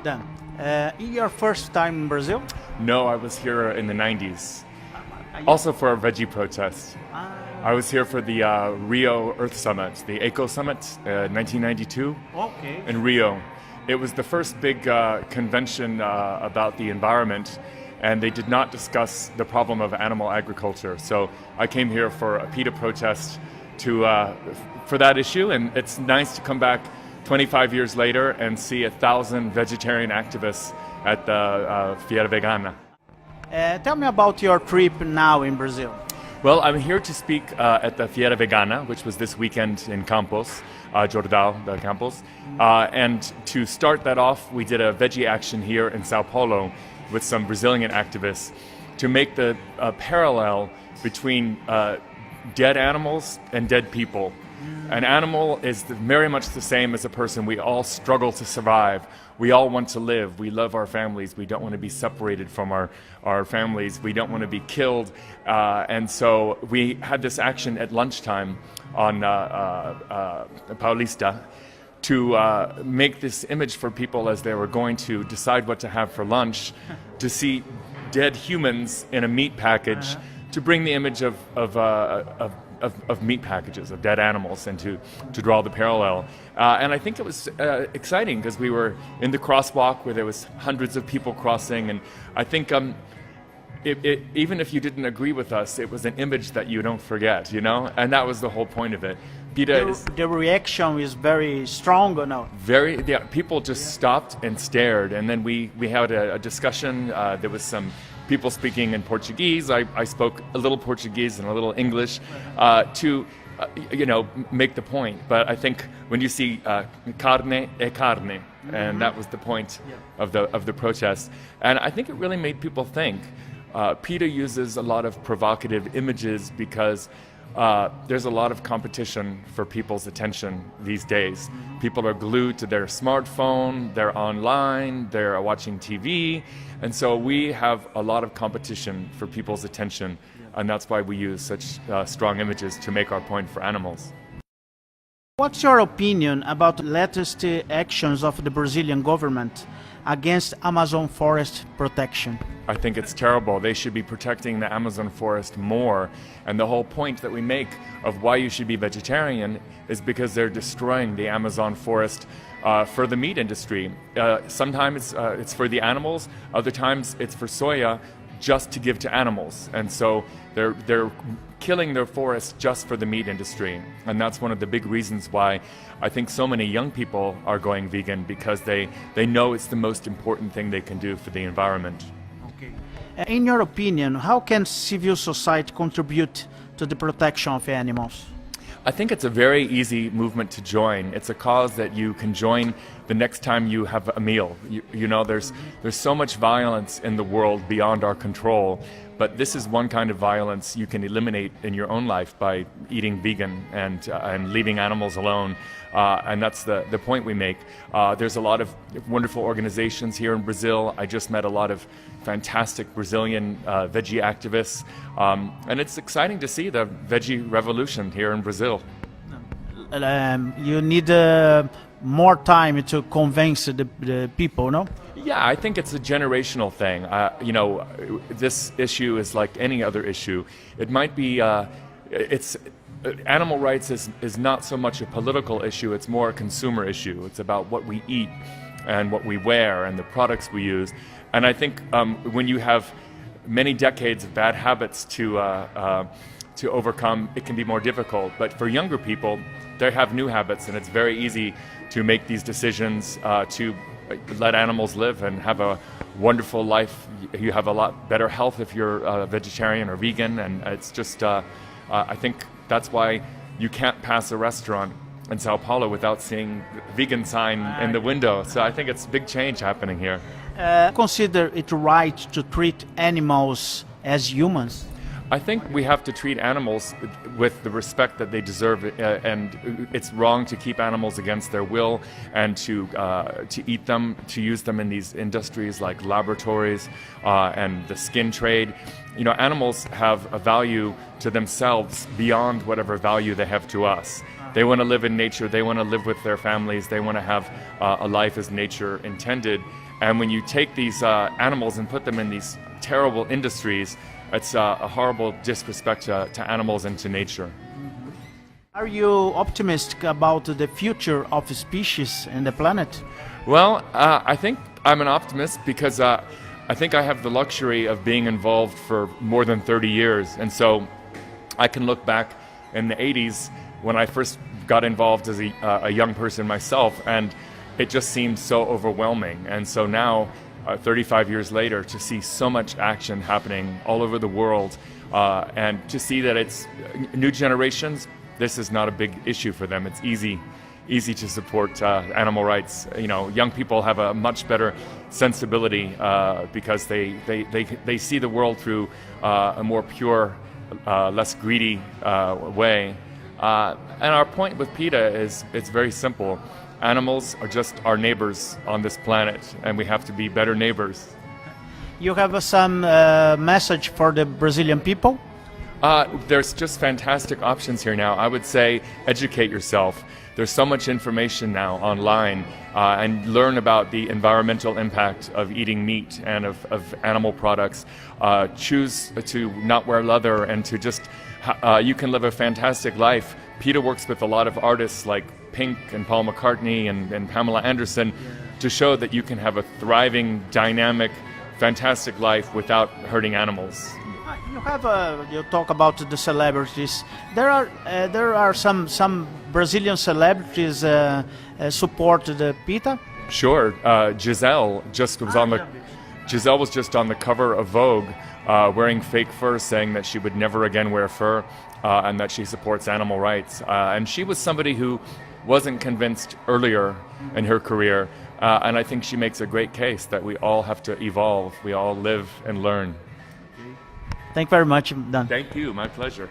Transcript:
Dan, your first time in Brazil? No, I was here in the 90s. Also for a veggie protest. I was here for the Rio Earth Summit, the Eco Summit, 1992 in Rio. It was the first big convention about the environment, and they did not discuss the problem of animal agriculture. So I came here for a PETA protest for that issue, and it's nice to come back 25 years later and see 1,000 vegetarian activists at the Feira Vegana. Tell me about your trip now in Brazil. Well, I'm here to speak at the Feira Vegana, which was this weekend in Campos, Jordão de Campos. And to start that off, we did a veggie action here in Sao Paulo with some Brazilian activists to make the parallel between dead animals and dead people. An animal is very much the same as a person. We all struggle to survive. We all want to live. We love our families. We don't want to be separated from our families. We don't want to be killed. And so we had this action at lunchtime on Paulista to make this image for people as they were going to decide what to have for lunch, to see dead humans in a meat package, to bring the image of meat packages, of dead animals, and to draw the parallel. And I think it was exciting because we were in the crosswalk where there was hundreds of people crossing, and I think even if you didn't agree with us, it was an image that you don't forget, you know? And that was the whole point of it. The reaction is very strong, or no? People just stopped and stared, and then we had a discussion. There was some people speaking in Portuguese. I spoke a little Portuguese and a little English to make the point. But I think when you see carne é carne, and that was the point of the protest, and I think it really made people think. PETA uses a lot of provocative images because there's a lot of competition for people's attention these days. People are glued to their smartphone, they're online, they're watching TV, and so we have a lot of competition for people's attention, and that's why we use such strong images to make our point for animals. What's your opinion about the latest actions of the Brazilian government against Amazon forest protection? I think it's terrible. They should be protecting the Amazon forest more. And the whole point that we make of why you should be vegetarian is because they're destroying the Amazon forest for the meat industry. Sometimes it's for the animals, other times it's for soya just to give to animals. And so they're killing their forest just for the meat industry. And that's one of the big reasons why I think so many young people are going vegan, because they know it's the most important thing they can do for the environment. Okay. In your opinion, how can civil society contribute to the protection of animals? I think it's a very easy movement to join. It's a cause that you can join the next time you have a meal. You know, there's so much violence in the world beyond our control, but this is one kind of violence you can eliminate in your own life by eating vegan and leaving animals alone. And that's the point we make. There's a lot of wonderful organizations here in Brazil. I just met a lot of fantastic Brazilian veggie activists. And it's exciting to see the veggie revolution here in Brazil. You need more time to convince the people, no? Yeah, I think it's a generational thing. This issue is like any other issue. It might be, animal rights is not so much a political issue, it's more a consumer issue. It's about what we eat and what we wear and the products we use. And I think when you have many decades of bad habits to overcome, it can be more difficult. But for younger people, they have new habits, and it's very easy to make these decisions to let animals live and have a wonderful life. You have a lot better health if you're vegetarian or vegan, and it's just, I think that's why you can't pass a restaurant in Sao Paulo without seeing a vegan sign in the window. So I think it's a big change happening here. Consider it right to treat animals as humans? I think we have to treat animals with the respect that they deserve, and it's wrong to keep animals against their will and to eat them, to use them in these industries like laboratories and the skin trade. You know, animals have a value to themselves beyond whatever value they have to us. They want to live in nature, they want to live with their families, they want to have a life as nature intended. And when you take these animals and put them in these terrible industries, it's a horrible disrespect to animals and to nature. Are you optimistic about the future of species and the planet? Well, I think I'm an optimist because I think I have the luxury of being involved for more than 30 years. And so I can look back in the 80s when I first got involved as a young person myself, and it just seemed so overwhelming. And so now, 35 years later, to see so much action happening all over the world, and to see that it's new generations, this is not a big issue for them. It's easy to support animal rights. You know, young people have a much better sensibility because they see the world through a more pure, less greedy way. And our point with PETA is it's very simple. Animals are just our neighbors on this planet, and we have to be better neighbors. You have some message for the Brazilian people? There's just fantastic options here now. I would say educate yourself. There's so much information now online, and learn about the environmental impact of eating meat and of animal products. Choose to not wear leather and to just, you can live a fantastic life. PETA works with a lot of artists like Pink and Paul McCartney and Pamela Anderson to show that you can have a thriving, dynamic, fantastic life without hurting animals. You talk about the celebrities. There are some Brazilian celebrities support the PETA. Sure, Giselle was just on the cover of Vogue, wearing fake fur, saying that she would never again wear fur, and that she supports animal rights. And she was somebody who wasn't convinced earlier in her career, and I think she makes a great case that we all have to evolve. We all live and learn. Thank you very much, Dan. Thank you, my pleasure.